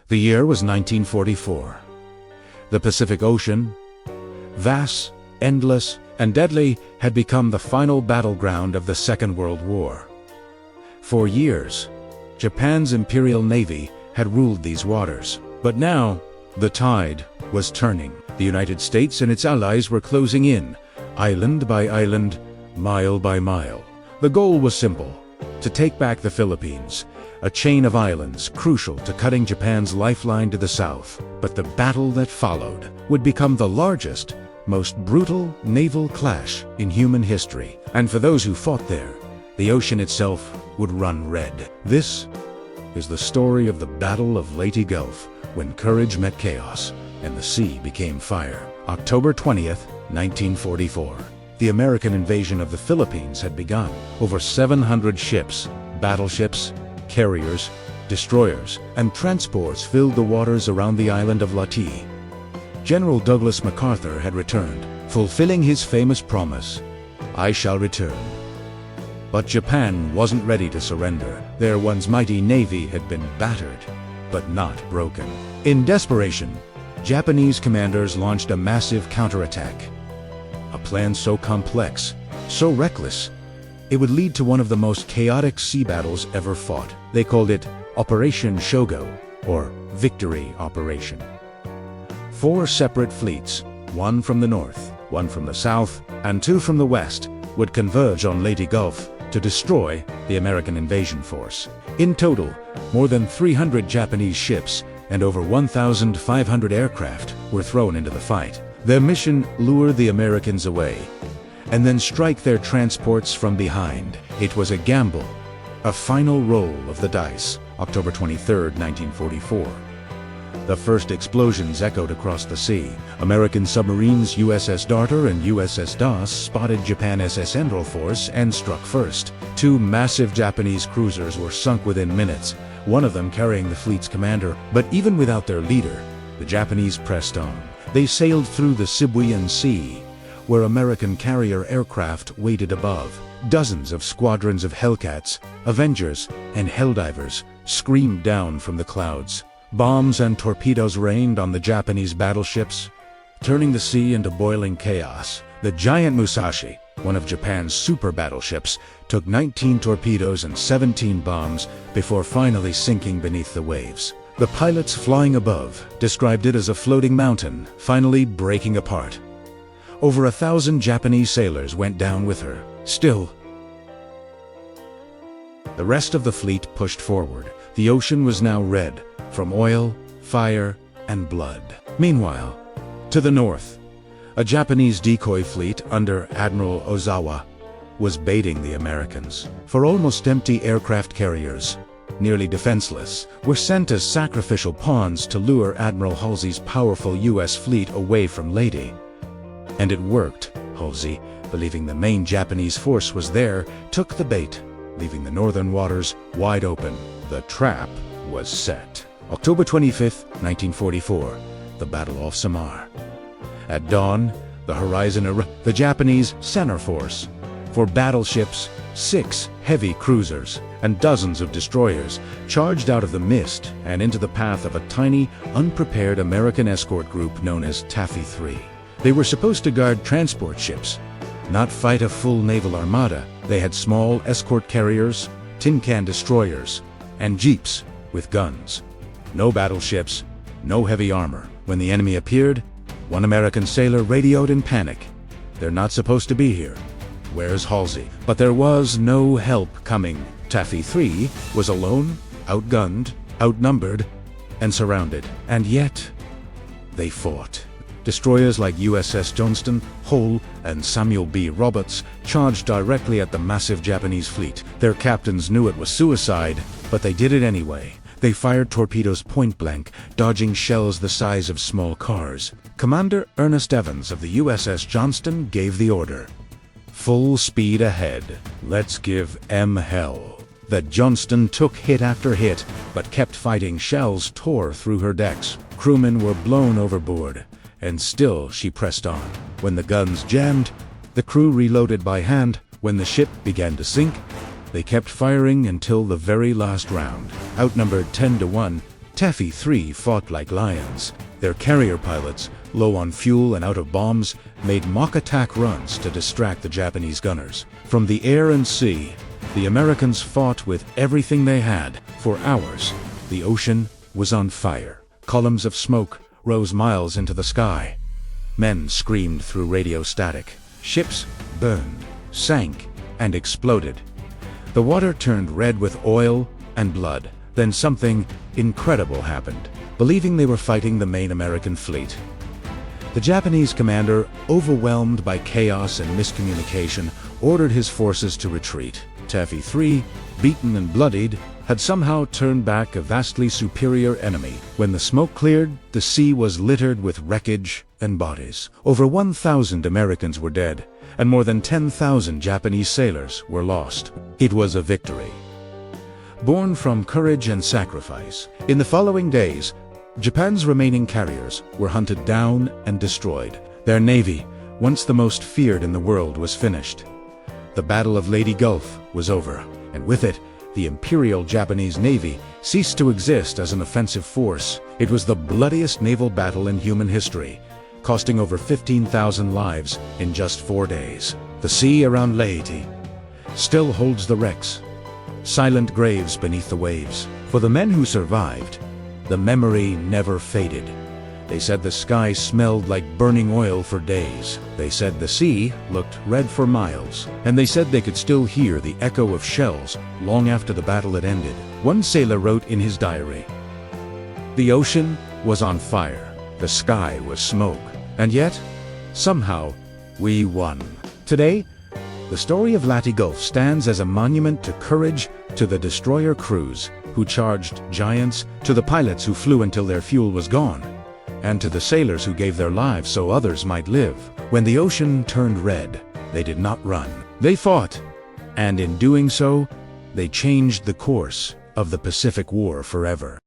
The year was 1944. The Pacific Ocean, vast, endless, and deadly, had become the final battleground of the Second World War. For years, Japan's Imperial Navy had ruled these waters. But now, the tide was turning. The United States and its allies were closing in, island by island, mile by mile. The goal was simple: to take back the Philippines, a chain of islands crucial to cutting Japan's lifeline to the south. But the battle that followed would become the largest, most brutal naval clash in human history. And for those who fought there, the ocean itself would run red. This is the story of the Battle of Leyte Gulf, when courage met chaos and the sea became fire. October 20th, 1944. The American invasion of the Philippines had begun. Over 700 ships, battleships, carriers, destroyers, and transports filled the waters around the island of Leyte. General Douglas MacArthur had returned, fulfilling his famous promise, "I shall return." But Japan wasn't ready to surrender. Their once mighty navy had been battered, but not broken. In desperation, Japanese commanders launched a massive counterattack. A plan so complex, so reckless, it would lead to one of the most chaotic sea battles ever fought. They called it Operation Shogo, or Victory Operation. 4 separate fleets, one from the north, one from the south, and 2 from the west, would converge on Leyte Gulf to destroy the American invasion force. In total, more than 300 Japanese ships and over 1,500 aircraft were thrown into the fight. Their mission: lure the Americans away, and then strike their transports from behind. It was a gamble, a final roll of the dice. October 23, 1944. The first explosions echoed across the sea. American submarines USS Darter and USS Das spotted Japan SS Enroll Force and struck first. 2 massive Japanese cruisers were sunk within minutes, one of them carrying the fleet's commander. But even without their leader, the Japanese pressed on. They sailed through the Sibuyan Sea, where American carrier aircraft waited above. Dozens of squadrons of Hellcats, Avengers, and Helldivers screamed down from the clouds. Bombs and torpedoes rained on the Japanese battleships, turning the sea into boiling chaos. The giant Musashi, one of Japan's super battleships, took 19 torpedoes and 17 bombs before finally sinking beneath the waves. The pilots flying above described it as a floating mountain, finally breaking apart. Over 1,000 Japanese sailors went down with her. Still, the rest of the fleet pushed forward. The ocean was now red from oil, fire, and blood. Meanwhile, to the north, a Japanese decoy fleet under Admiral Ozawa was baiting the Americans. For almost empty aircraft carriers, nearly defenseless, were sent as sacrificial pawns to lure Admiral Halsey's powerful U.S. fleet away from Leyte. And it worked. Halsey, believing the main Japanese force was there, took the bait, leaving the northern waters wide open. The trap was set. October 25, 1944, the Battle of Samar. At dawn, the horizon the Japanese center force, 4 battleships, 6 heavy cruisers, and dozens of destroyers, charged out of the mist and into the path of a tiny, unprepared American escort group known as Taffy 3. They were supposed to guard transport ships, not fight a full naval armada. They had small escort carriers, tin can destroyers, and jeeps with guns. No battleships, no heavy armor. When the enemy appeared, one American sailor radioed in panic, "They're not supposed to be here. Where's Halsey?" But there was no help coming. Taffy 3 was alone, outgunned, outnumbered, and surrounded. And yet, they fought. Destroyers like USS Johnston, Hull, and Samuel B. Roberts charged directly at the massive Japanese fleet. Their captains knew it was suicide, but they did it anyway. They fired torpedoes point-blank, dodging shells the size of small cars. Commander Ernest Evans of the USS Johnston gave the order, "Full speed ahead. Let's give 'em hell." The Johnston took hit after hit, but kept fighting. Shells tore through her decks. Crewmen were blown overboard, and still she pressed on. When the guns jammed, the crew reloaded by hand. When the ship began to sink, they kept firing until the very last round. Outnumbered 10-1, Taffy 3 fought like lions. Their carrier pilots, low on fuel and out of bombs, made mock attack runs to distract the Japanese gunners. From the air and sea, the Americans fought with everything they had. For hours, the ocean was on fire. Columns of smoke rose miles into the sky. Men screamed through radio static. Ships burned, sank, and exploded. The water turned red with oil and blood. Then something incredible happened. Believing they were fighting the main American fleet, the Japanese commander, overwhelmed by chaos and miscommunication, ordered his forces to retreat. Taffy 3, beaten and bloodied, had somehow turned back a vastly superior enemy. When the smoke cleared, the sea was littered with wreckage and bodies. Over 1,000 Americans were dead, and more than 10,000 Japanese sailors were lost. It was a victory born from courage and sacrifice. In the following days, Japan's remaining carriers were hunted down and destroyed. Their navy, once the most feared in the world, was finished. The Battle of Leyte Gulf was over, and with it, the Imperial Japanese Navy ceased to exist as an offensive force. It was the bloodiest naval battle in human history, costing over 15,000 lives in just 4 days. The sea around Leyte still holds the wrecks, silent graves beneath the waves. For the men who survived, the memory never faded. They said the sky smelled like burning oil for days. They said the sea looked red for miles. And they said they could still hear the echo of shells long after the battle had ended. One sailor wrote in his diary, "The ocean was on fire, the sky was smoke, and yet, somehow, we won." Today, the story of Leyte Gulf stands as a monument to courage, to the destroyer crews who charged giants, to the pilots who flew until their fuel was gone, and to the sailors who gave their lives so others might live. When the ocean turned red, they did not run. They fought, and in doing so, they changed the course of the Pacific War forever.